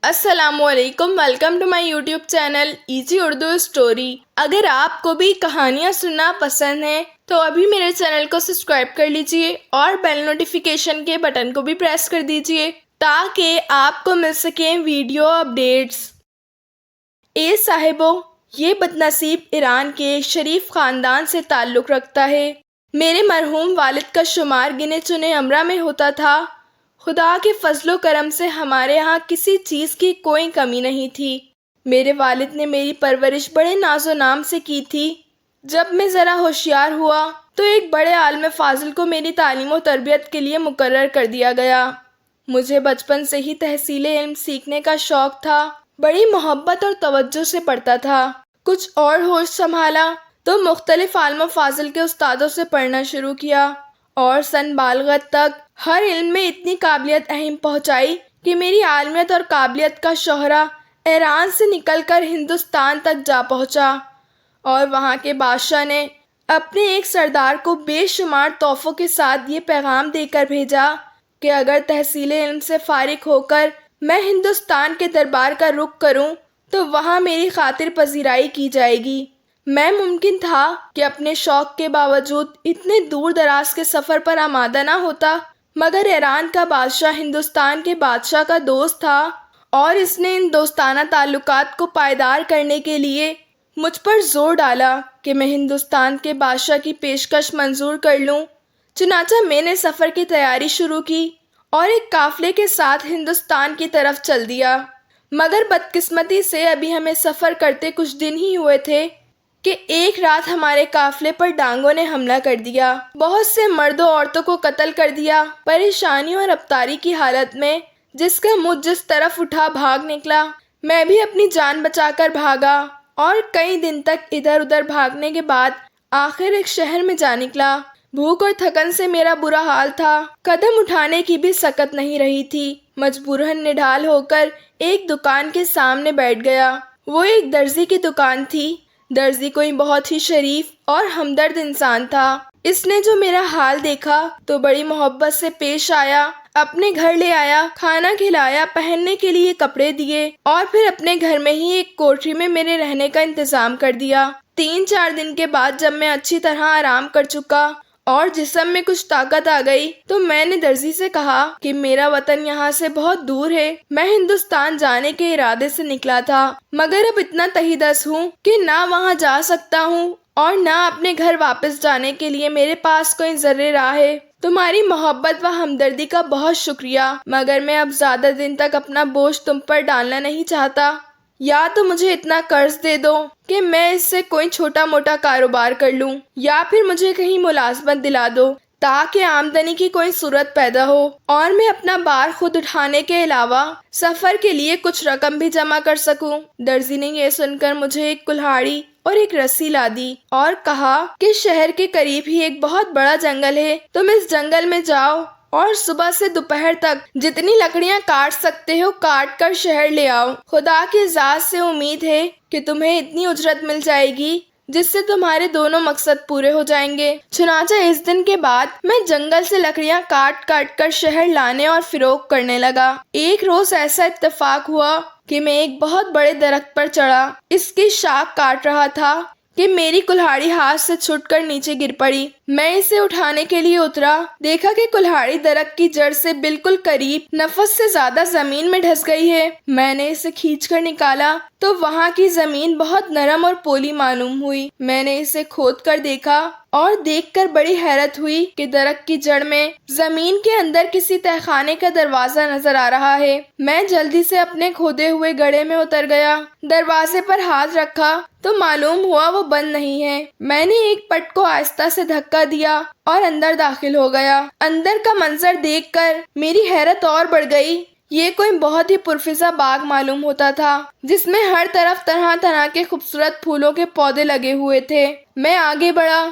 السلام علیکم، welcome to my YouTube channel easy Urdu story. اگر آپ کو بھی کہانیاں سننا پسند ہیں تو ابھی میرے چینل کو سبسکرائب کر لیجئے اور بیل نوٹیفیکیشن کے بٹن کو بھی پریس کر دیجئے تاکہ آپ کو مل سکیں ویڈیو اپڈیٹس۔ اے صاحبو، یہ بدنصیب ایران کے ایک شریف خاندان سے تعلق رکھتا ہے۔ میرے مرحوم والد کا شمار گنے چنے امرا میں ہوتا تھا۔ خدا کے فضل و کرم سے ہمارے ہاں کسی چیز کی کوئی کمی نہیں تھی۔ میرے والد نے میری پرورش بڑے ناز و نام سے کی تھی۔ جب میں ذرا ہوشیار ہوا تو ایک بڑے عالم فاضل کو میری تعلیم و تربیت کے لیے مقرر کر دیا گیا۔ مجھے بچپن سے ہی تحصیل علم سیکھنے کا شوق تھا۔ بڑی محبت اور توجہ سے پڑھتا تھا۔ کچھ اور ہوش سنبھالا تو مختلف عالم و فاضل کے استادوں سے پڑھنا شروع کیا اور سن بالغت تک ہر علم میں اتنی قابلیت اہم پہنچائی کہ میری عالمیت اور قابلیت کا شہرہ ایران سے نکل کر ہندوستان تک جا پہنچا، اور وہاں کے بادشاہ نے اپنے ایک سردار کو بے شمار تحفوں کے ساتھ یہ پیغام دے کر بھیجا کہ اگر تحصیل علم سے فارغ ہو کر میں ہندوستان کے دربار کا رخ کروں تو وہاں میری خاطر پذیرائی کی جائے گی۔ میں ممکن تھا کہ اپنے شوق کے باوجود اتنے دور دراز کے سفر پر آمادہ نہ ہوتا، مگر ایران کا بادشاہ ہندوستان کے بادشاہ کا دوست تھا اور اس نے ان دوستانہ تعلقات کو پائیدار کرنے کے لیے مجھ پر زور ڈالا کہ میں ہندوستان کے بادشاہ کی پیشکش منظور کر لوں۔ چنانچہ میں نے سفر کی تیاری شروع کی اور ایک قافلے کے ساتھ ہندوستان کی طرف چل دیا، مگر بدقسمتی سے ابھی ہمیں سفر کرتے کچھ دن ہی ہوئے تھے کہ ایک رات ہمارے قافلے پر ڈانگوں نے حملہ کر دیا، بہت سے مرد و عورتوں کو قتل کر دیا۔ پریشانیوں اور ابتاری کی حالت میں جس کا منہ جس طرف اٹھا بھاگ نکلا، میں بھی اپنی جان بچا کر بھاگا اور کئی دن تک ادھر ادھر بھاگنے کے بعد آخر ایک شہر میں جا نکلا۔ بھوک اور تھکن سے میرا برا حال تھا، قدم اٹھانے کی بھی سکت نہیں رہی تھی۔ مجبوراً نڈھال ہو کر ایک دکان کے سامنے بیٹھ گیا۔ وہ ایک درزی کی دکان تھی۔ درزی کوئی بہت ہی شریف اور ہمدرد انسان تھا۔ اس نے جو میرا حال دیکھا تو بڑی محبت سے پیش آیا، اپنے گھر لے آیا، کھانا کھلایا، پہننے کے لیے کپڑے دیے اور پھر اپنے گھر میں ہی ایک کوٹری میں میرے رہنے کا انتظام کر دیا۔ 3-4 دن کے بعد جب میں اچھی طرح آرام کر چکا اور جسم میں کچھ طاقت آ گئی تو میں نے درزی سے کہا کہ میرا وطن یہاں سے بہت دور ہے، میں ہندوستان جانے کے ارادے سے نکلا تھا، مگر اب اتنا تہیدس ہوں کہ نہ وہاں جا سکتا ہوں اور نہ اپنے گھر واپس جانے کے لیے میرے پاس کوئی ذرے راہ ہے۔ تمہاری محبت و ہمدردی کا بہت شکریہ، مگر میں اب زیادہ دن تک اپنا بوجھ تم پر ڈالنا نہیں چاہتا۔ یا تو مجھے اتنا قرض دے دو کہ میں اس سے کوئی چھوٹا موٹا کاروبار کر لوں، یا پھر مجھے کہیں ملازمت دلا دو تاکہ آمدنی کی کوئی صورت پیدا ہو اور میں اپنا بار خود اٹھانے کے علاوہ سفر کے لیے کچھ رقم بھی جمع کر سکوں۔ درزی نے یہ سن کر مجھے ایک کلہاڑی اور ایک رسی لا دی اور کہا کہ شہر کے قریب ہی ایک بہت بڑا جنگل ہے، تم اس جنگل میں جاؤ اور صبح سے دوپہر تک جتنی لکڑیاں کاٹ سکتے ہو کاٹ کر شہر لے آؤ۔ خدا کی ذات سے امید ہے کہ تمہیں اتنی اجرت مل جائے گی جس سے تمہارے دونوں مقصد پورے ہو جائیں گے۔ چنانچہ اس دن کے بعد میں جنگل سے لکڑیاں کاٹ کاٹ کر شہر لانے اور فروخت کرنے لگا۔ ایک روز ایسا اتفاق ہوا کہ میں ایک بہت بڑے درخت پر چڑھا، اس کی شاخ کاٹ رہا تھا کہ میری کلہاڑی ہاتھ سے چھوٹ کر نیچے گر پڑی۔ میں اسے اٹھانے کے لیے اترا، دیکھا کہ کلہاڑی درخت کی جڑ سے بالکل قریب نفس سے زیادہ زمین میں دھس گئی ہے۔ میں نے اسے کھینچ کر نکالا تو وہاں کی زمین بہت نرم اور پولی معلوم ہوئی۔ میں نے اسے کھود کر دیکھا اور دیکھ کر بڑی حیرت ہوئی کہ درخت کی جڑ میں زمین کے اندر کسی تہخانے کا دروازہ نظر آ رہا ہے۔ میں جلدی سے اپنے کھودے ہوئے گڑھے میں اتر گیا، دروازے پر ہاتھ رکھا تو معلوم ہوا وہ بند نہیں ہے۔ میں نے ایک پٹ کو آہستہ سے دھکا دیا اور اندر داخل ہو گیا۔ اندر کا منظر دیکھ کر میری حیرت اور بڑھ گئی۔ یہ کوئی بہت ہی پرفزا باغ معلوم ہوتا تھا جس میں ہر طرف طرح طرح کے خوبصورت پھولوں کے پودے لگے ہوئے تھے۔ میں آگے بڑھا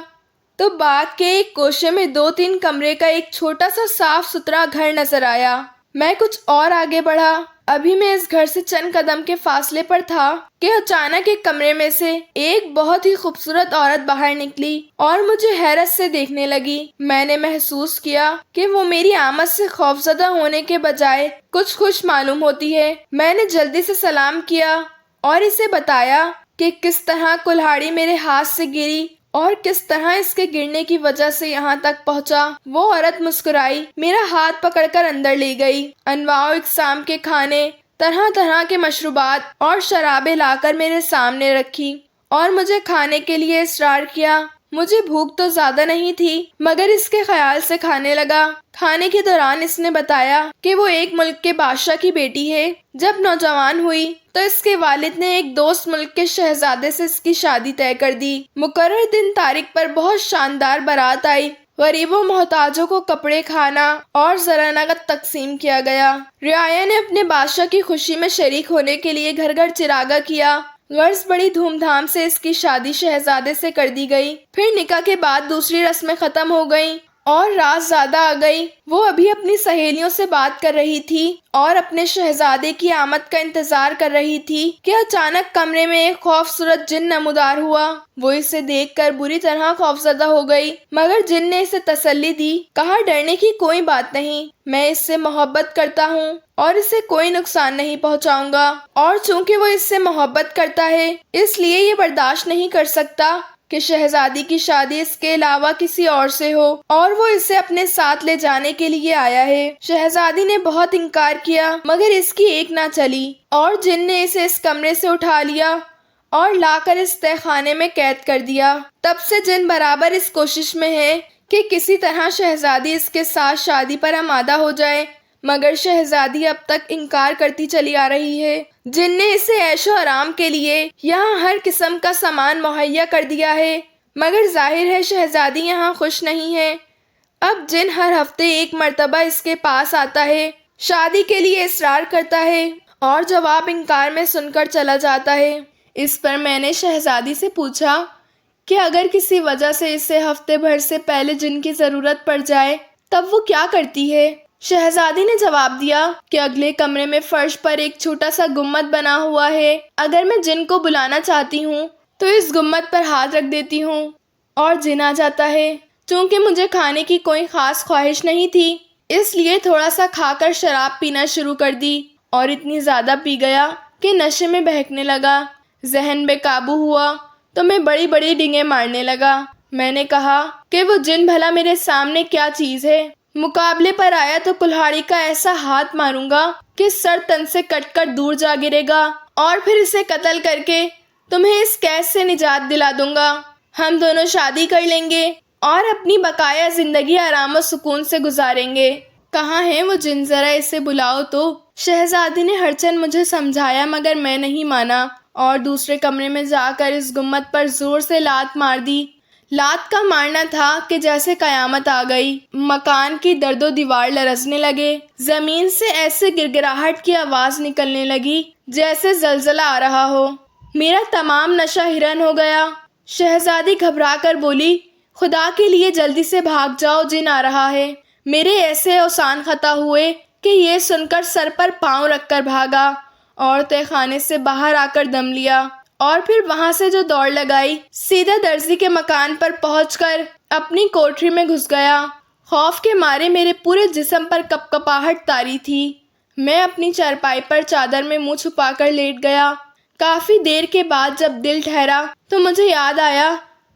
تو باغ کے ایک کوشے میں 2-3 کمرے کا ایک چھوٹا سا صاف ستھرا گھر نظر آیا۔ میں کچھ اور آگے بڑھا ابھی میں اس گھر سے چند قدم کے فاصلے پر تھا کہ اچانک ایک کمرے میں سے ایک بہت ہی خوبصورت عورت باہر نکلی اور مجھے حیرت سے دیکھنے لگی۔ میں نے محسوس کیا کہ وہ میری آمد سے خوفزدہ ہونے کے بجائے کچھ خوش معلوم ہوتی ہے۔ میں نے جلدی سے سلام کیا اور اسے بتایا کہ کس طرح کلہاڑی میرے ہاتھ سے گری اور کس طرح اس کے گرنے کی وجہ سے یہاں تک پہنچا۔ وہ عورت مسکرائی، میرا ہاتھ پکڑ کر اندر لے گئی، انواع و اقسام کے کھانے، طرح طرح کے مشروبات اور شرابیں لا کر میرے سامنے رکھی اور مجھے کھانے کے لیے اصرار کیا۔ مجھے بھوک تو زیادہ نہیں تھی مگر اس کے خیال سے کھانے لگا۔ کھانے کے دوران اس نے بتایا کہ وہ ایک ملک کے بادشاہ کی بیٹی ہے۔ جب نوجوان ہوئی تو اس کے والد نے ایک دوست ملک کے شہزادے سے اس کی شادی طے کر دی۔ مقرر دن تاریخ پر بہت شاندار بارات آئی۔ غریبوں محتاجوں کو کپڑے، کھانا اور زر نقد تقسیم کیا گیا۔ رعایا نے اپنے بادشاہ کی خوشی میں شریک ہونے کے لیے گھر گھر چراغاں کیا۔ غرض بڑی دھوم دھام سے اس کی شادی شہزادے سے کر دی گئی۔ پھر نکاح کے بعد دوسری رسمیں ختم ہو گئیں اور رات زیادہ آ گئی۔ وہ ابھی اپنی سہیلیوں سے بات کر رہی تھی اور اپنے شہزادے کی آمد کا انتظار کر رہی تھی کہ اچانک کمرے میں ایک خوفصورت جن نمودار ہوا۔ وہ اسے دیکھ کر بری طرح خوفزدہ ہو گئی مگر جن نے اسے تسلی دی، کہا ڈرنے کی کوئی بات نہیں، میں اس سے محبت کرتا ہوں اور اسے کوئی نقصان نہیں پہنچاؤں گا، اور چونکہ وہ اس سے محبت کرتا ہے اس لیے یہ برداشت نہیں کر سکتا کہ شہزادی کی شادی اس کے علاوہ کسی اور سے ہو، اور وہ اسے اپنے ساتھ لے جانے کے لیے آیا ہے۔ شہزادی نے بہت انکار کیا مگر اس کی ایک نہ چلی اور جن نے اسے اس کمرے سے اٹھا لیا اور لا کر اس تہہ خانے میں قید کر دیا۔ تب سے جن برابر اس کوشش میں ہے کہ کسی طرح شہزادی اس کے ساتھ شادی پر آمادہ ہو جائے، مگر شہزادی اب تک انکار کرتی چلی آ رہی ہے۔ جن نے اسے عیش و آرام کے لیے یہاں ہر قسم کا سامان مہیا کر دیا ہے مگر ظاہر ہے شہزادی یہاں خوش نہیں ہے۔ اب جن ہر ہفتے ایک مرتبہ اس کے پاس آتا ہے، شادی کے لیے اصرار کرتا ہے اور جواب انکار میں سن کر چلا جاتا ہے۔ اس پر میں نے شہزادی سے پوچھا کہ اگر کسی وجہ سے اسے ہفتے بھر سے پہلے جن کی ضرورت پڑ جائے تب وہ کیا کرتی ہے؟ شہزادی نے جواب دیا کہ اگلے کمرے میں فرش پر ایک چھوٹا سا گنبد بنا ہوا ہے، اگر میں جن کو بلانا چاہتی ہوں تو اس گنبد پر ہاتھ رکھ دیتی ہوں اور جن آ جاتا ہے۔ چونکہ مجھے کھانے کی کوئی خاص خواہش نہیں تھی اس لیے تھوڑا سا کھا کر شراب پینا شروع کر دی اور اتنی زیادہ پی گیا کہ نشے میں بہکنے لگا۔ ذہن بے قابو ہوا تو میں بڑی بڑی ڈنگیں مارنے لگا۔ میں نے کہا کہ وہ جن بھلا میرے سامنے کیا چیز ہے؟ مقابلے پر آیا تو کلہاڑی کا ایسا ہاتھ ماروں گا کہ سر تن سے کٹ کر دور جا گرے گا اور پھر اسے قتل کر کے تمہیں اس قید سے نجات دلا دوں گا۔ ہم دونوں شادی کر لیں گے اور اپنی بقایا زندگی آرام و سکون سے گزاریں گے۔ کہاں ہے وہ جن؟ ذرا اسے بلاؤ تو۔ شہزادی نے ہرچند مجھے سمجھایا مگر میں نہیں مانا اور دوسرے کمرے میں جا کر اس گنبد پر زور سے لات مار دی۔ لات کا مارنا تھا کہ جیسے قیامت آ گئی۔ مکان کی درد و دیوار لرزنے لگے، زمین سے ایسے گرگراہٹ کی آواز نکلنے لگی جیسے زلزلہ آ رہا ہو۔ میرا تمام نشہ حیران ہو گیا۔ شہزادی گھبرا کر بولی، خدا کے لیے جلدی سے بھاگ جاؤ، جن آ رہا ہے۔ میرے ایسے اوسان خطا ہوئے کہ یہ سن کر سر پر پاؤں رکھ کر بھاگا اور تہہ خانے سے باہر آ کر دم لیا اور پھر وہاں سے جو دوڑ لگائی سیدھا درزی کے مکان پر پہنچ کر اپنی کوٹری میں گھس گیا۔ خوف کے مارے میرے پورے جسم پر کپکپاہٹ طاری تھی۔ میں اپنی چارپائی پر چادر میں منہ چھپا کر لیٹ گیا۔ کافی دیر کے بعد جب دل ٹھہرا تو مجھے یاد آیا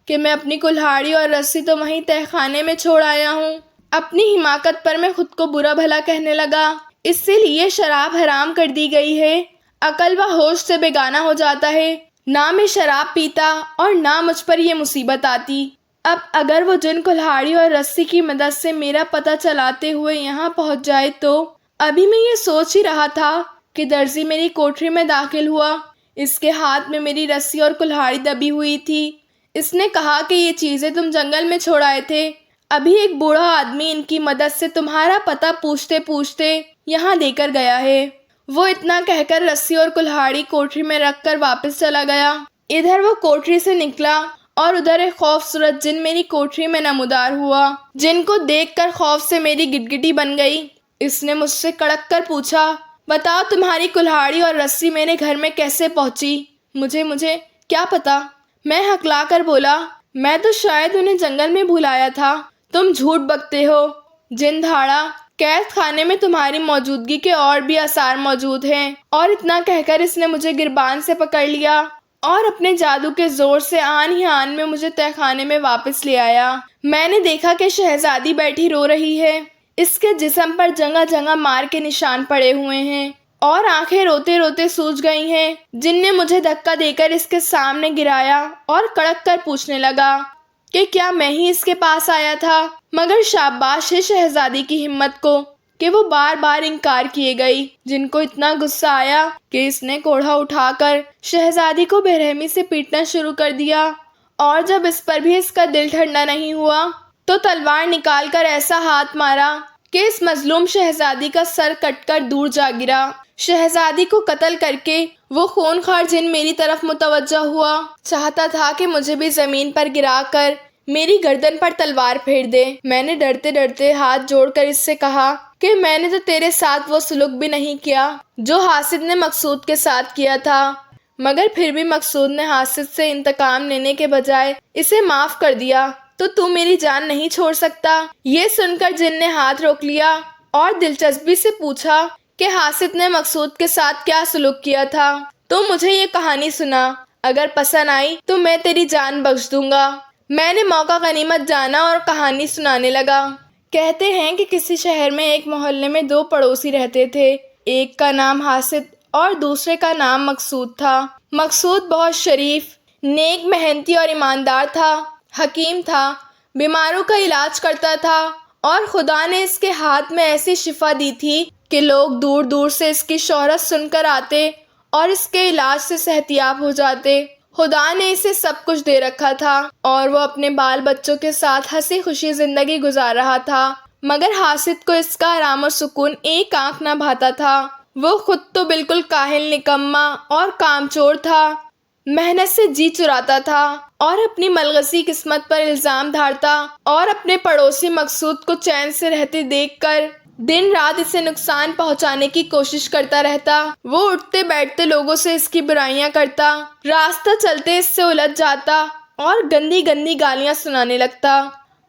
کہ میں اپنی کلہاڑی اور رسی تو وہیں تہہ خانے میں چھوڑ آیا ہوں۔ اپنی حماقت پر میں خود کو برا بھلا کہنے لگا۔ اس سے لیے شراب حرام کر دی گئی ہے، عقل و ہوش سے بیگانہ ہو جاتا ہے۔ نہ میں شراب پیتا اور نہ مجھ پر یہ مصیبت آتی۔ اب اگر وہ جن کلہاڑی اور رسی کی مدد سے میرا پتہ چلاتے ہوئے یہاں پہنچ جائے تو۔ ابھی میں یہ سوچ ہی رہا تھا کہ درزی میری کوٹری میں داخل ہوا۔ اس کے ہاتھ میں میری رسی اور کلہاڑی دبی ہوئی تھی۔ اس نے کہا کہ یہ چیزیں تم جنگل میں چھوڑ آئے تھے، ابھی ایک بوڑھا آدمی ان کی مدد سے تمہارا پتہ پوچھتے پوچھتے یہاں لے کر گیا ہے۔ وہ اتنا کہہ کر رسی اور کلہاڑی کوٹری میں رکھ کر واپس چلا گیا۔ ادھر وہ کوٹری سے نکلا اور ادھر ایک خوفصورت جن میری کوٹری میں نمودار ہوا۔ جن کو دیکھ کر خوف سے میری گٹگٹی بن گئی۔ اس نے مجھ سے کڑک کر پوچھا، بتاؤ تمہاری کلہاڑی اور رسی میرے گھر میں کیسے پہنچی؟ مجھے کیا پتا، میں ہکلا کر بولا۔ میں تو شاید انہیں جنگل میں بھلایا تھا۔ تم جھوٹ بکتے ہو، جن دھاڑا، قید خانے میں تمہاری موجودگی کے اور بھی آثار موجود ہیں۔ اور اتنا کہہ کر اس نے مجھے گربان سے پکڑ لیا اور اپنے جادو کے زور سے آن ہی آن میں مجھے تہہ خانے میں واپس لے آیا۔ میں نے دیکھا کہ شہزادی بیٹھی رو رہی ہے۔ اس کے جسم پر جگہ جگہ مار کے نشان پڑے ہوئے ہیں اور آنکھیں روتے روتے سوج گئی ہیں۔ جن نے مجھے دھکا دے کر اس کے سامنے گرایا اور کڑک کر پوچھنے لگا کہ کیا میں ہی اس کے پاس آیا تھا؟ مگر شاباش ہے شہزادی کی ہمت کو کہ وہ بار بار انکار کیے گئی۔ جن کو اتنا غصہ آیا کہ اس نے کوڑھا اٹھا کر شہزادی کو بے رحمی سے پیٹنا شروع کر دیا، اور جب اس پر بھی اس کا دل ٹھنڈا نہیں ہوا تو تلوار نکال کر ایسا ہاتھ مارا کہ اس مظلوم شہزادی کا سر کٹ کر دور جا گرا۔ شہزادی کو قتل کر کے وہ خونخوار جن میری طرف متوجہ ہوا، چاہتا تھا کہ مجھے بھی زمین پر گرا کر میری گردن پر تلوار پھیر دے۔ میں نے ڈرتے ڈرتے ہاتھ جوڑ کر اس سے کہا کہ میں نے تو تیرے ساتھ وہ سلوک بھی نہیں کیا جو حاسد نے مقصود کے ساتھ کیا تھا، مگر پھر بھی مقصود نے حاسد سے انتقام لینے کے بجائے اسے معاف کر دیا، تو میری جان نہیں چھوڑ سکتا؟ یہ سن کر جن نے ہاتھ روک لیا اور دلچسپی سے پوچھا کہ حاسد نے مقصود کے ساتھ کیا سلوک کیا تھا؟ تو مجھے یہ کہانی سنا، اگر پسند آئی تو میں تیری جان بخش دوں گا۔ میں نے موقع غنیمت جانا اور کہانی سنانے لگا۔ کہتے ہیں کہ کسی شہر میں ایک محلے میں دو پڑوسی رہتے تھے، ایک کا نام حاسد اور دوسرے کا نام مقصود تھا۔ مقصود بہت شریف، نیک، محنتی اور ایماندار تھا، حکیم تھا، بیماروں کا علاج کرتا تھا، اور خدا نے اس کے ہاتھ میں ایسی شفا دی تھی کہ لوگ دور دور سے اس کی شہرت سن کر آتے اور اس کے علاج سے صحتیاب ہو جاتے۔ خدا نے اسے سب کچھ دے رکھا تھا اور وہ اپنے بال بچوں کے ساتھ ہنسی خوشی زندگی گزار رہا تھا، مگر حاسد کو اس کا آرام و سکون ایک آنکھ نہ بھاتا تھا۔ وہ خود تو بالکل کاہل، نکما اور کامچور تھا، محنت سے جی چراتا تھا اور اپنی ملغصی قسمت پر الزام دھارتا، اور اپنے پڑوسی مقصود کو چین سے رہتے دیکھ کر دن رات اسے نقصان پہنچانے کی کوشش کرتا رہتا۔ وہ اٹھتے بیٹھتے لوگوں سے اس کی برائیاں کرتا، راستہ چلتے اس سے الجھ جاتا اور گندی گندی گالیاں سنانے لگتا۔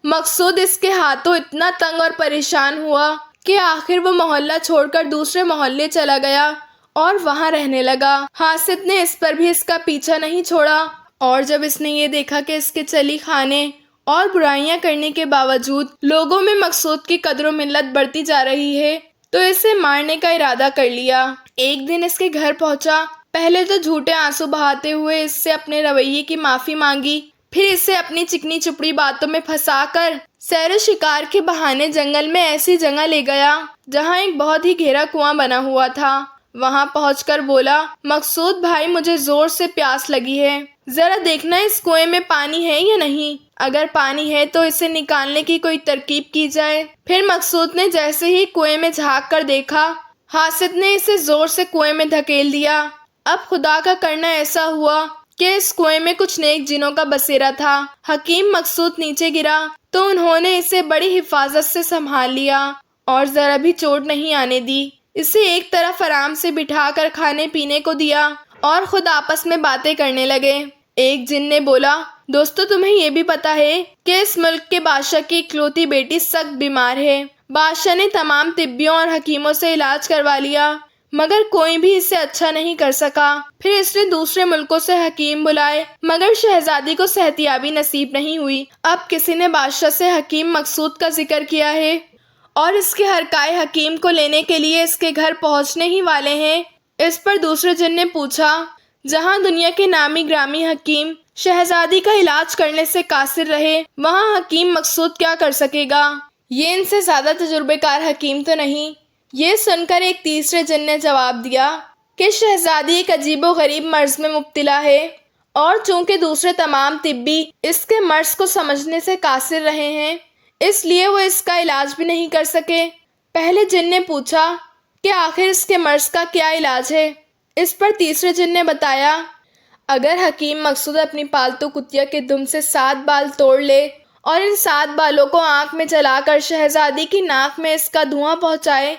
مقصود اس کے ہاتھوں اتنا تنگ اور پریشان ہوا کہ آخر وہ محلہ چھوڑ کر دوسرے محلے چلا گیا اور وہاں رہنے لگا۔ حاسد نے اس پر بھی اس کا پیچھا نہیں چھوڑا، اور جب اس نے یہ دیکھا کہ اس کے چلی خانے اور برائیاں کرنے کے باوجود لوگوں میں مقصود کی قدر و منت بڑھتی جا رہی ہے تو اسے مارنے کا ارادہ کر لیا۔ ایک دن اس کے گھر پہنچا، پہلے تو جھوٹے آنسو بہاتے ہوئے اس سے اپنے رویے کی معافی مانگی، پھر اسے اپنی چکنی چپڑی باتوں میں پھنسا کر سیر و شکار کے بہانے جنگل میں ایسی جگہ لے گیا جہاں ایک بہت ہی گہرا کنواں بنا ہوا تھا۔ وہاں پہنچ کر بولا، مقصود بھائی مجھے زور سے پیاس لگی ہے، ذرا دیکھنا اس کنویں میں پانی ہے یا نہیں، اگر پانی ہے تو اسے نکالنے کی کوئی ترکیب کی جائے۔ پھر مقصود نے جیسے ہی کنویں میں جھانک کر دیکھا، حاسد نے اسے زور سے کنویں میں دھکیل دیا۔ اب خدا کا کرنا ایسا ہوا کہ اس کنویں میں کچھ نیک جنوں کا بسیرا تھا۔ حکیم مقصود نیچے گرا تو انہوں نے اسے بڑی حفاظت سے سنبھال لیا اور ذرا بھی چوٹ نہیں آنے دی۔ اسے ایک طرف آرام سے بٹھا کر کھانے پینے کو دیا اور خود آپس میں باتیں کرنے لگے۔ ایک جن نے بولا، دوستو تمہیں یہ بھی پتا ہے کہ اس ملک کے بادشاہ کی اکلوتی بیٹی سخت بیمار ہے۔ بادشاہ نے تمام طبیوں اور حکیموں سے علاج کروا لیا، مگر کوئی بھی اسے اچھا نہیں کر سکا۔ پھر اس نے دوسرے ملکوں سے حکیم بلائے، مگر شہزادی کو صحتیابی نصیب نہیں ہوئی۔ اب کسی نے بادشاہ سے حکیم مقصود کا ذکر کیا ہے اور اس کے ہرکائے حکیم کو لینے کے لیے اس کے گھر پہنچنے ہی والے ہیں۔ اس پر دوسرے جن نے پوچھا، جہاں دنیا کے نامی گرامی حکیم شہزادی کا علاج کرنے سے قاصر رہے، وہاں حکیم مقصود کیا کر سکے گا؟ یہ ان سے زیادہ تجربے کار حکیم تو نہیں؟ یہ سن کر ایک تیسرے جن نے جواب دیا کہ شہزادی ایک عجیب و غریب مرض میں مبتلا ہے، اور چونکہ دوسرے تمام طبی اس کے مرض کو سمجھنے سے قاصر رہے ہیں، اس لیے وہ اس کا علاج بھی نہیں کر سکے۔ پہلے جن نے پوچھا کہ آخر اس کے مرض کا کیا علاج ہے؟ اس پر تیسرے جن نے بتایا، اگر حکیم مقصود اپنی پالتو کتیا کے دم سے 7 بال توڑ لے اور ان 7 بالوں کو آنکھ میں جلا کر شہزادی کی ناک میں اس کا دھواں پہنچائے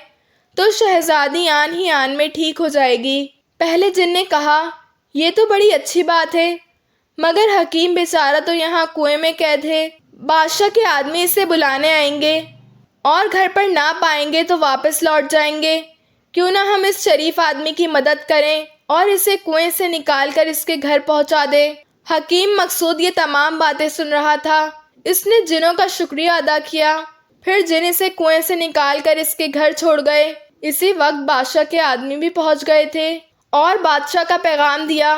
تو شہزادی آن ہی آن میں ٹھیک ہو جائے گی۔ پہلے جن نے کہا یہ تو بڑی اچھی بات ہے، مگر حکیم بیچارہ تو یہاں کنویں میں قید ہے، بادشاہ کے آدمی اسے بلانے آئیں گے اور گھر پر نہ پائیں گے تو واپس لوٹ جائیں گے، کیوں نہ ہم اس شریف آدمی کی مدد کریں اور اسے کنویں سے نکال کر اس کے گھر پہنچا دیں۔ حکیم مقصود یہ تمام باتیں سن رہا تھا۔ اس نے جنوں کا شکریہ ادا کیا، پھر جن اسے کنویں سے نکال کر اس کے گھر چھوڑ گئے۔ اسی وقت بادشاہ کے آدمی بھی پہنچ گئے تھے اور بادشاہ کا پیغام دیا۔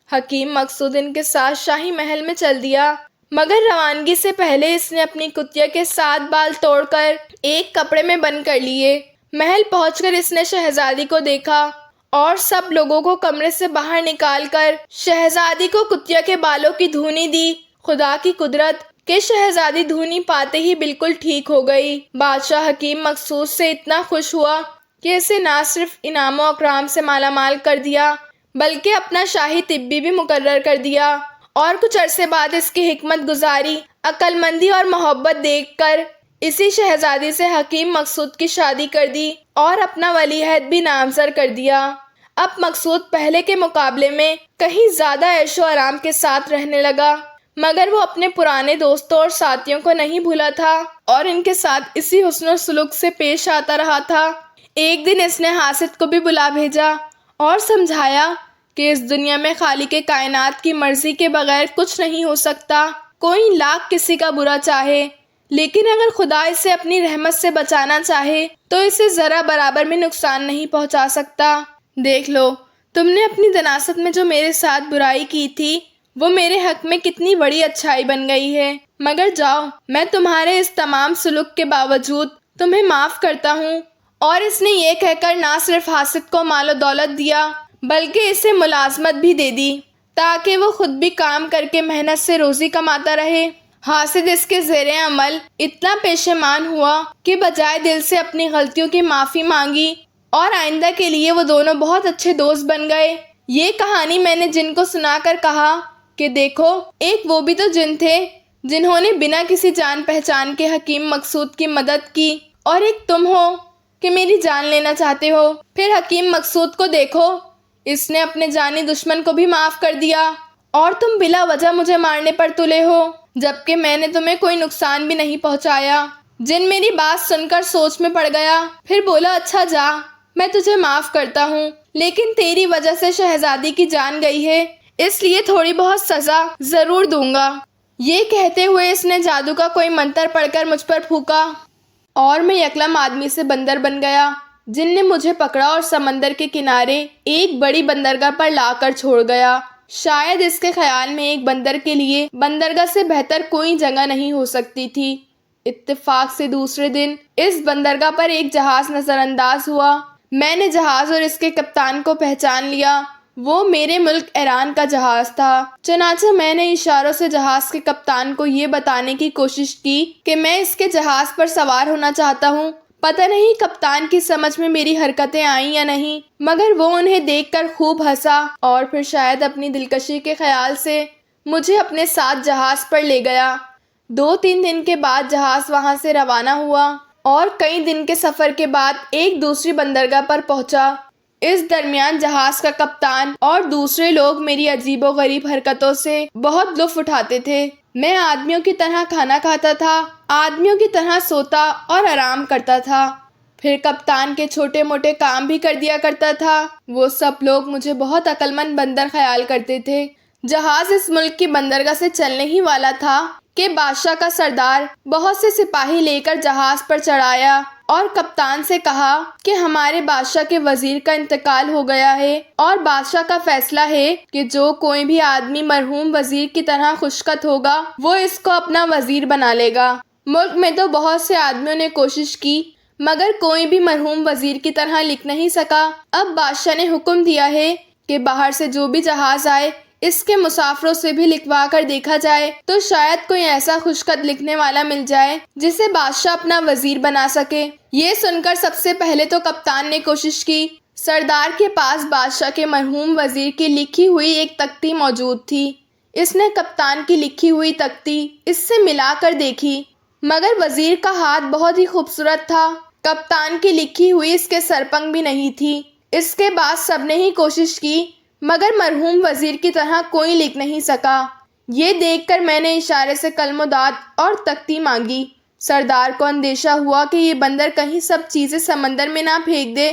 حکیم مقصود ان کے ساتھ شاہی محل میں چل دیا، مگر روانگی سے پہلے اس نے اپنی کتیا کے 7 بال توڑ کر ایک کپڑے میں بند کر لیے۔ محل پہنچ کر اس نے شہزادی کو دیکھا اور سب لوگوں کو کمرے سے باہر نکال کر شہزادی کو کتیا کے بالوں کی دھونی دی۔ خدا کی قدرت کہ شہزادی دھونی پاتے ہی بالکل ٹھیک ہو گئی۔ بادشاہ حکیم مقصود سے اتنا خوش ہوا کہ اسے نہ صرف انعام و اکرام سے مالا مال کر دیا بلکہ اپنا شاہی طبی بھی مقرر کر دیا، اور کچھ عرصے بعد اس کی حکمت گزاری، عقل مندی اور محبت دیکھ کر اسی شہزادی سے حکیم مقصود کی شادی کر دی اور اپنا ولی عہد بھی نامزد کر دیا۔ اب مقصود پہلے کے مقابلے میں کہیں زیادہ عیش و آرام کے ساتھ رہنے لگا، مگر وہ اپنے پرانے دوستوں اور ساتھیوں کو نہیں بھولا تھا اور ان کے ساتھ اسی حسن و سلوک سے پیش آتا رہا تھا۔ ایک دن اس نے حاسد کو بھی بلا بھیجا اور سمجھایا کہ اس دنیا میں خالق کائنات کی مرضی کے بغیر کچھ نہیں ہو سکتا۔ کوئی لاکھ کسی کا برا چاہے، لیکن اگر خدا اسے اپنی رحمت سے بچانا چاہے تو اسے ذرا برابر میں نقصان نہیں پہنچا سکتا۔ دیکھ لو، تم نے اپنی دناست میں جو میرے ساتھ برائی کی تھی وہ میرے حق میں کتنی بڑی اچھائی بن گئی ہے، مگر جاؤ، میں تمہارے اس تمام سلوک کے باوجود تمہیں معاف کرتا ہوں۔ اور اس نے یہ کہہ کر نہ صرف حاسد کو مال و دولت دیا بلکہ اسے ملازمت بھی دے دی تاکہ وہ خود بھی کام کر کے محنت سے روزی کماتا رہے۔ حاسد اس کے زیر عمل اتنا پشیمان ہوا کہ بجائے دل سے اپنی غلطیوں کی معافی مانگی اور آئندہ کے لیے وہ دونوں بہت اچھے دوست بن گئے۔ یہ کہانی میں نے جن کو سنا کر کہا کہ دیکھو، ایک وہ بھی تو جن تھے جنہوں نے بنا کسی جان پہچان کے حکیم مقصود کی مدد کی، اور ایک تم ہو کہ میری جان لینا چاہتے ہو۔ پھر حکیم مقصود کو دیکھو، اس نے اپنے جانی دشمن کو بھی معاف کر دیا اور تم بلا وجہ مجھے مارنے پر تلے ہو، جبکہ میں نے تمہیں کوئی نقصان بھی نہیں پہنچایا۔ جن میری بات سن کر سوچ میں پڑ گیا، پھر بولا اچھا جا، میں تجھے معاف کرتا ہوں، لیکن تیری وجہ سے شہزادی کی جان گئی ہے، اس لیے تھوڑی بہت سزا ضرور دوں گا۔ یہ کہتے ہوئے اس نے جادو کا کوئی منتر پڑھ کر مجھ پر پھونکا اور میں یکلم آدمی سے بندر بن گیا۔ جن نے مجھے پکڑا اور سمندر کے کنارے ایک بڑی بندرگاہ پر لا کر چھوڑ گیا۔ شاید اس کے خیال میں ایک بندر کے لیے بندرگاہ سے بہتر کوئی جگہ نہیں ہو سکتی تھی۔ اتفاق سے دوسرے دن اس بندرگاہ پر ایک جہاز نظر انداز ہوا۔ میں نے جہاز اور اس کے کپتان کو پہچان لیا، وہ میرے ملک ایران کا جہاز تھا۔ چنانچہ میں نے اشاروں سے جہاز کے کپتان کو یہ بتانے کی کوشش کی کہ میں اس کے جہاز پر سوار ہونا چاہتا ہوں۔ پتہ نہیں کپتان کی سمجھ میں میری حرکتیں آئیں یا نہیں، مگر وہ انہیں دیکھ کر خوب ہنسا اور پھر شاید اپنی دلکشی کے خیال سے مجھے اپنے ساتھ جہاز پر لے گیا۔ 2-3 دن کے بعد جہاز وہاں سے روانہ ہوا اور کئی دن کے سفر کے بعد ایک دوسری بندرگاہ پر پہنچا۔ اس درمیان جہاز کا کپتان اور دوسرے لوگ میری عجیب و غریب حرکتوں سے بہت لطف اٹھاتے تھے۔ میں آدمیوں کی طرح کھانا کھاتا تھا، آدمیوں کی طرح سوتا اور آرام کرتا تھا، پھر کپتان کے چھوٹے موٹے کام بھی کر دیا کرتا تھا۔ وہ سب لوگ مجھے بہت عقل مند بندر خیال کرتے تھے۔ جہاز اس ملک کی بندرگاہ سے چلنے ہی والا تھا کہ بادشاہ کا سردار بہت سے سپاہی لے کر جہاز پر چڑھایا اور کپتان سے کہا کہ ہمارے بادشاہ کے وزیر کا انتقال ہو گیا ہے اور بادشاہ کا فیصلہ ہے کہ جو کوئی بھی آدمی مرحوم وزیر کی طرح خوشخط ہوگا وہ اس کو اپنا وزیر بنا لے گا۔ ملک میں تو بہت سے آدمیوں نے کوشش کی مگر کوئی بھی مرحوم وزیر کی طرح لکھ نہیں سکا۔ اب بادشاہ نے حکم دیا ہے کہ باہر سے جو بھی جہاز آئے اس کے مسافروں سے بھی لکھوا کر دیکھا جائے تو شاید کوئی ایسا خوشخط لکھنے والا مل جائے جسے بادشاہ اپنا وزیر بنا سکے۔ یہ سن کر سب سے پہلے تو کپتان نے کوشش کی۔ سردار کے پاس بادشاہ کے مرحوم وزیر کی لکھی ہوئی ایک تختی موجود تھی۔ اس نے کپتان کی لکھی ہوئی تختی اس سے ملا کر دیکھی، مگر وزیر کا ہاتھ بہت ہی خوبصورت تھا کپتان کی لکھی ہوئی اس کے سرپنکھ بھی نہیں تھی۔ اس کے بعد سب نے ہی کوشش کی مگر مرحوم وزیر کی طرح کوئی لکھ نہیں سکا۔ یہ دیکھ کر میں نے اشارے سے قلم و داد اور تختی مانگی۔ سردار کو اندیشہ ہوا کہ یہ بندر کہیں سب چیزیں سمندر میں نہ پھینک دے،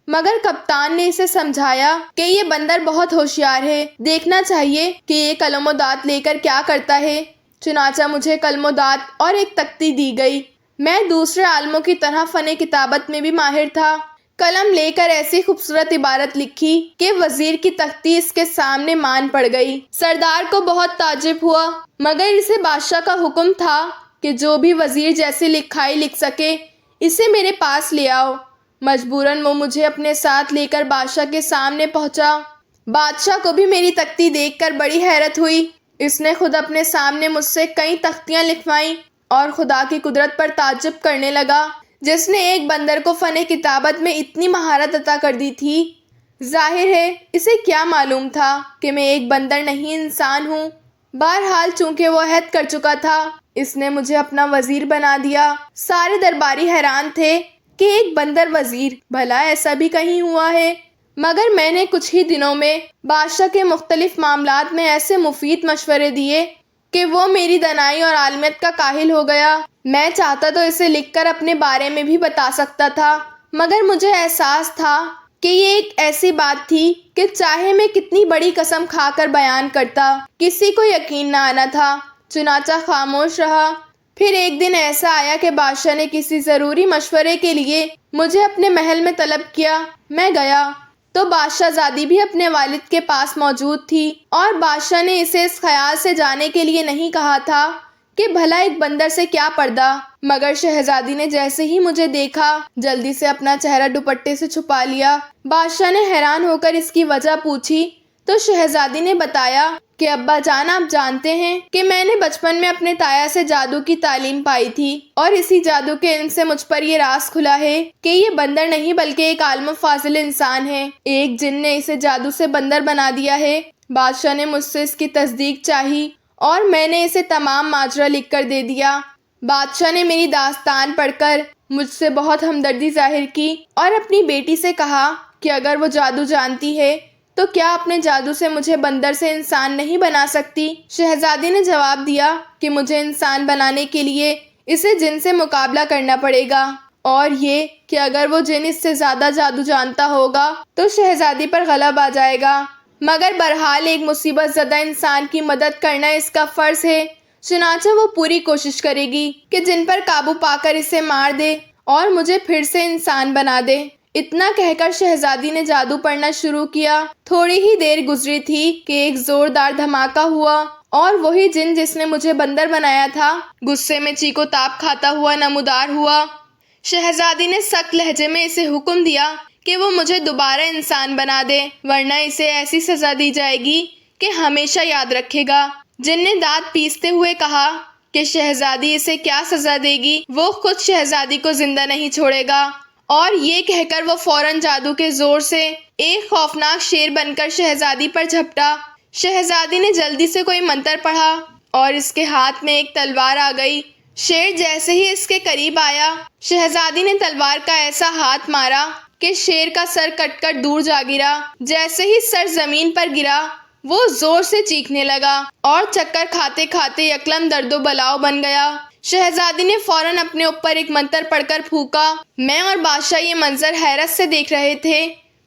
مگر کپتان نے اسے سمجھایا کہ یہ بندر بہت ہوشیار ہے، دیکھنا چاہیے کہ یہ قلم و داد لے کر کیا کرتا ہے۔ چنانچہ مجھے قلم و داد اور ایک تختی دی گئی۔ میں دوسرے عالموں کی طرح فن کتابت میں بھی ماہر تھا۔ قلم لے کر ایسی خوبصورت عبارت لکھی کہ وزیر کی تختی اس کے سامنے مان پڑ گئی۔ سردار کو بہت تعجب ہوا، مگر اسے بادشاہ کا حکم تھا کہ جو بھی وزیر جیسی لکھائی لکھ سکے اسے میرے پاس لے آؤ۔ مجبوراً وہ مجھے اپنے ساتھ لے کر بادشاہ کے سامنے پہنچا۔ بادشاہ کو بھی میری تختی دیکھ کر بڑی حیرت ہوئی۔ اس نے خود اپنے سامنے مجھ سے کئی تختیاں لکھوائیں اور خدا کی قدرت پر تعجب کرنے لگا، جس نے ایک بندر کو فن کتابت میں اتنی مہارت عطا کر دی تھی۔ ظاہر ہے اسے کیا معلوم تھا کہ میں ایک بندر نہیں انسان ہوں۔ بہرحال چونکہ وہ عہد کر چکا تھا، اس نے مجھے اپنا وزیر بنا دیا۔ سارے درباری حیران تھے کہ ایک بندر وزیر، بھلا ایسا بھی کہیں ہوا ہے؟ مگر میں نے کچھ ہی دنوں میں بادشاہ کے مختلف معاملات میں ایسے مفید مشورے دیے کہ وہ میری دانائی اور عالمیت کا کاہل ہو گیا۔ میں چاہتا تو اسے لکھ کر اپنے بارے میں بھی بتا سکتا تھا، مگر مجھے احساس تھا کہ یہ ایک ایسی بات تھی کہ چاہے میں کتنی بڑی قسم کھا کر بیان کرتا، کسی کو یقین نہ آنا تھا۔ چنانچہ خاموش رہا۔ پھر ایک دن ایسا آیا کہ بادشاہ نے کسی ضروری مشورے کے لیے مجھے اپنے محل میں طلب کیا۔ میں گیا تو بادشاہ زادی بھی اپنے والد کے پاس موجود تھی، اور بادشاہ نے اسے اس خیال سے جانے کے لیے نہیں کہا تھا کہ بھلا ایک بندر سے کیا پردہ، مگر شہزادی نے جیسے ہی مجھے دیکھا جلدی سے اپنا چہرہ دوپٹے سے چھپا لیا۔ بادشاہ نے حیران ہو کر اس کی وجہ پوچھی تو شہزادی نے بتایا کہ ابا جان، آپ جانتے ہیں کہ میں نے بچپن میں اپنے تایا سے جادو کی تعلیم پائی تھی، اور اسی جادو کے علم سے مجھ پر یہ راز کھلا ہے کہ یہ بندر نہیں بلکہ ایک عالم و فاضل انسان ہے۔ ایک جن نے اسے جادو سے بندر بنا دیا ہے۔ بادشاہ نے مجھ سے اس کی تصدیق چاہی اور میں نے اسے تمام ماجرا لکھ کر دے دیا۔ بادشاہ نے میری داستان پڑھ کر مجھ سے بہت ہمدردی ظاہر کی اور اپنی بیٹی سے کہا کہ اگر وہ جادو جانتی ہے تو کیا اپنے جادو سے مجھے بندر سے انسان نہیں بنا سکتی؟ شہزادی نے جواب دیا کہ مجھے انسان بنانے کے لیے اسے جن سے مقابلہ کرنا پڑے گا، اور یہ کہ اگر وہ جن اس سے زیادہ جادو جانتا ہوگا تو شہزادی پر غلب آ جائے گا، مگر بہرحال ایک مصیبت زدہ انسان کی مدد کرنا اس کا فرض ہے۔ چنانچہ وہ پوری کوشش کرے گی کہ جن پر قابو پا کر اسے مار دے اور مجھے پھر سے انسان بنا دے۔ اتنا کہہ کر شہزادی نے جادو پڑھنا شروع کیا۔ تھوڑی ہی دیر گزری تھی کہ ایک زوردار دھماکہ ہوا اور وہی جن جس نے مجھے بندر بنایا تھا غصے میں چیخو تاب کھاتا ہوا نمودار ہوا۔ شہزادی نے سخت لہجے میں اسے حکم دیا کہ وہ مجھے دوبارہ انسان بنا دے، ورنہ اسے ایسی سزا دی جائے گی کہ ہمیشہ یاد رکھے گا۔ جن نے دانت پیستے ہوئے کہا کہ شہزادی اسے کیا سزا دے گی، وہ خود شہزادی کو زندہ نہیں چھوڑے گا، اور یہ کہہ کر وہ فوراً جادو کے زور سے ایک خوفناک شیر بن کر شہزادی پر جھپٹا۔ شہزادی نے جلدی سے کوئی منتر پڑھا اور اس کے ہاتھ میں ایک تلوار آ گئی۔ شیر جیسے ہی اس کے قریب آیا، شہزادی نے تلوار کا ایسا ہاتھ مارا کہ شیر کا سر کٹ کر دور جا گرا۔ جیسے ہی سر زمین پر گرا، وہ زور سے چیخنے لگا اور چکر کھاتے کھاتے یکدم درد و بلاؤ بن گیا۔ شہزادی نے فوراً اپنے اوپر ایک منتر پڑھ کر پھونکا۔ میں اور بادشاہ یہ منظر حیرت سے دیکھ رہے تھے۔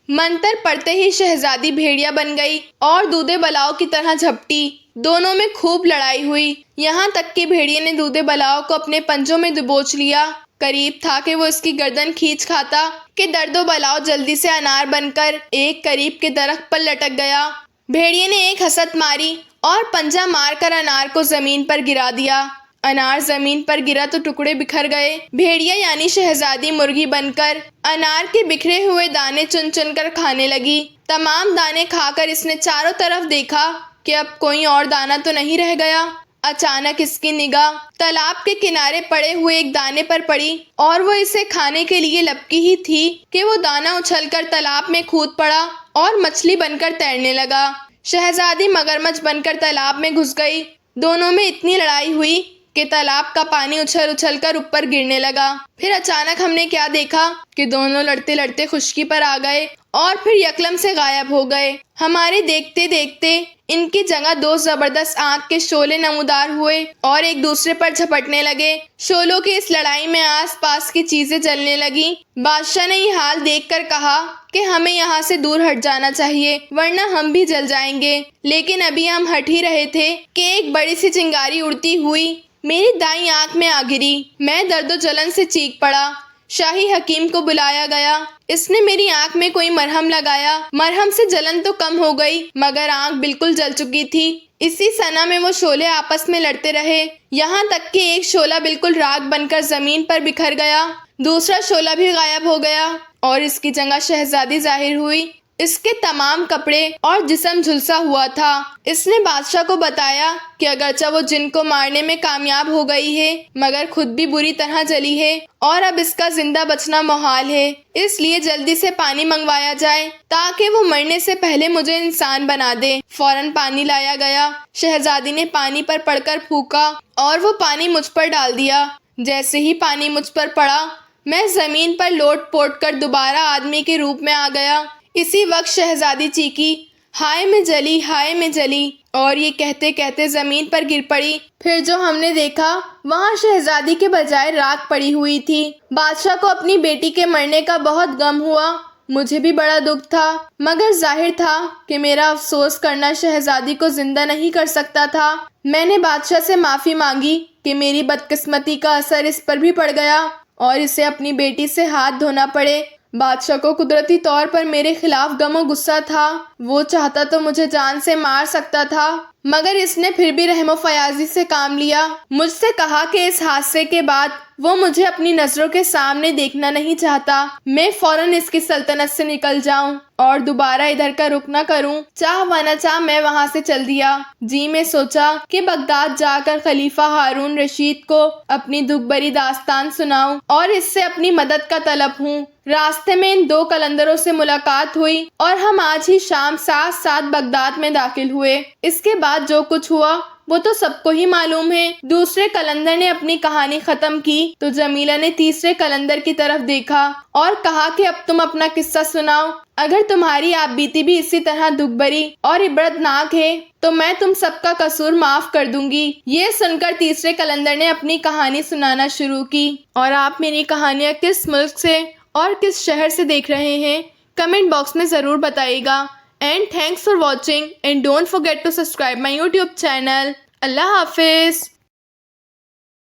منتر پڑھتے ہی شہزادی بھیڑیا بن گئی اور دودے بلاؤ کی طرح جھپٹی۔ دونوں میں خوب لڑائی ہوئی، یہاں تک کہ بھیڑیے نے دودے بلاؤ کو اپنے پنجوں میں دبوچ لیا۔ قریب تھا کہ وہ اس کی گردن کھینچ کھاتا کہ درد و بلاؤ جلدی سے انار بن کر ایک قریب کے درخت پر لٹک گیا۔ بھیڑیے نے ایک حست ماری اور پنجہ مار کر انار کو زمین پر گرا دیا۔ انار زمین پر گرا تو ٹکڑے بکھر گئے۔ بھیڑیا یعنی شہزادی مرغی بن کر انار کے بکھرے ہوئے دانے چن چن کر کھانے لگی۔ تمام دانے کھا کر اس نے چاروں طرف دیکھا کہ اب کوئی اور دانہ تو نہیں رہ گیا۔ اچانک اس کی نگاہ تالاب کے کنارے پڑے ہوئے ایک دانے پر پڑی اور وہ اسے کھانے کے لیے لپکی ہی تھی کہ وہ دانہ اچھل کر تالاب میں کود پڑا اور مچھلی بن کر تیرنے لگا۔ شہزادی مگرمچھ بن کر تالاب میں گھس گئی۔ دونوں میں اتنی لڑائی ہوئی کہ تالاب کا پانی اچھل اچھل کر اوپر گرنے لگا۔ پھر اچانک ہم نے کیا دیکھا کہ دونوں لڑتے لڑتے خشکی پر آ گئے اور پھر یکدم سے غائب ہو گئے۔ ہمارے دیکھتے دیکھتے ان کی جگہ دو زبردست آنکھ کے شعلے نمودار ہوئے اور ایک دوسرے پر جھپٹنے لگے۔ شعلوں کی اس لڑائی میں آس پاس کی چیزیں جلنے لگیں۔ بادشاہ نے یہ حال دیکھ کر کہا کہ ہمیں یہاں سے دور ہٹ جانا چاہیے ورنہ ہم بھی جل جائیں گے، لیکن ابھی ہم ہٹ ہی رہے تھے کہ ایک بڑی سی چنگاری اڑتی ہوئی میری دائیں آنکھ میں آ گری۔ میں درد و جلن سے چیخ پڑا۔ شاہی حکیم کو بلایا گیا۔ اس نے میری آنکھ میں کوئی مرہم لگایا۔ مرہم سے جلن تو کم ہو گئی مگر آنکھ بالکل جل چکی تھی۔ اسی صحنہ میں وہ شعلے آپس میں لڑتے رہے یہاں تک کہ ایک شعلہ بالکل راکھ بن کر زمین پر بکھر گیا، دوسرا شعلہ بھی غائب ہو گیا اور اس کی جگہ شہزادی ظاہر ہوئی۔ اس کے تمام کپڑے اور جسم جھلسا ہوا تھا۔ اس نے بادشاہ کو بتایا کہ اگرچہ وہ جن کو مارنے میں کامیاب ہو گئی ہے مگر خود بھی بری طرح جلی ہے اور اب اس کا زندہ بچنا محال ہے، اس لیے جلدی سے پانی منگوایا جائے تاکہ وہ مرنے سے پہلے مجھے انسان بنا دے۔ فوراً پانی لایا گیا۔ شہزادی نے پانی پر پڑ کر پھونکا اور وہ پانی مجھ پر ڈال دیا۔ جیسے ہی پانی مجھ پر پڑا میں زمین پر لوٹ پوٹ کر دوبارہ آدمی کے روپ میں آ گیا۔ اسی وقت شہزادی چیخی، ہائے میں جلی، ہائے میں جلی، اور یہ کہتے کہتے زمین پر گر پڑی۔ پھر جو ہم نے دیکھا وہاں شہزادی کے بجائے راکھ پڑی ہوئی تھی۔ بادشاہ کو اپنی بیٹی کے مرنے کا بہت غم ہوا، مجھے بھی بڑا دکھ تھا مگر ظاہر تھا کہ میرا افسوس کرنا شہزادی کو زندہ نہیں کر سکتا تھا۔ میں نے بادشاہ سے معافی مانگی کہ میری بدقسمتی کا اثر اس پر بھی پڑ گیا اور اسے اپنی بیٹی سے ہاتھ دھونا پڑے۔ بادشاہ کو قدرتی طور پر میرے خلاف غم و غصہ تھا، وہ چاہتا تو مجھے جان سے مار سکتا تھا مگر اس نے پھر بھی رحم و فیاضی سے کام لیا۔ مجھ سے کہا کہ اس حادثے کے بعد وہ مجھے اپنی نظروں کے سامنے دیکھنا نہیں چاہتا، میں فوراً اس کی سلطنت سے نکل جاؤں اور دوبارہ ادھر کا رخ نہ کروں۔ چاہ و نہ چاہ میں وہاں سے چل دیا۔ جی میں سوچا کہ بغداد جا کر خلیفہ ہارون رشید کو اپنی دکھ بھری داستان سناؤں اور اس سے اپنی مدد کا طلب ہوں۔ راستے میں ان دو قلندروں سے ملاقات ہوئی اور ہم آج ہی شام ساتھ ساتھ بغداد میں داخل ہوئے۔ اس کے بعد جو کچھ ہوا وہ تو سب کو ہی معلوم ہے۔ دوسرے قلندر نے اپنی کہانی ختم کی تو جمیلہ نے تیسرے قلندر کی طرف دیکھا اور کہا کہ اب تم اپنا قصہ سناؤ۔ اگر تمہاری آپ بیتی بھی اسی طرح دکھ بھری اور عبرتناک ہے تو میں تم سب کا قصور معاف کر دوں گی۔ یہ سن کر تیسرے قلندر نے اپنی کہانی سنانا شروع کی۔ اور آپ میری کہانیاں کس ملک سے اور کس شہر سے دیکھ رہے ہیں کمنٹ باکس میں ضرور بتائیے گا۔ And thanks for watching and don't forget to subscribe my YouTube channel. اللہ حافظ۔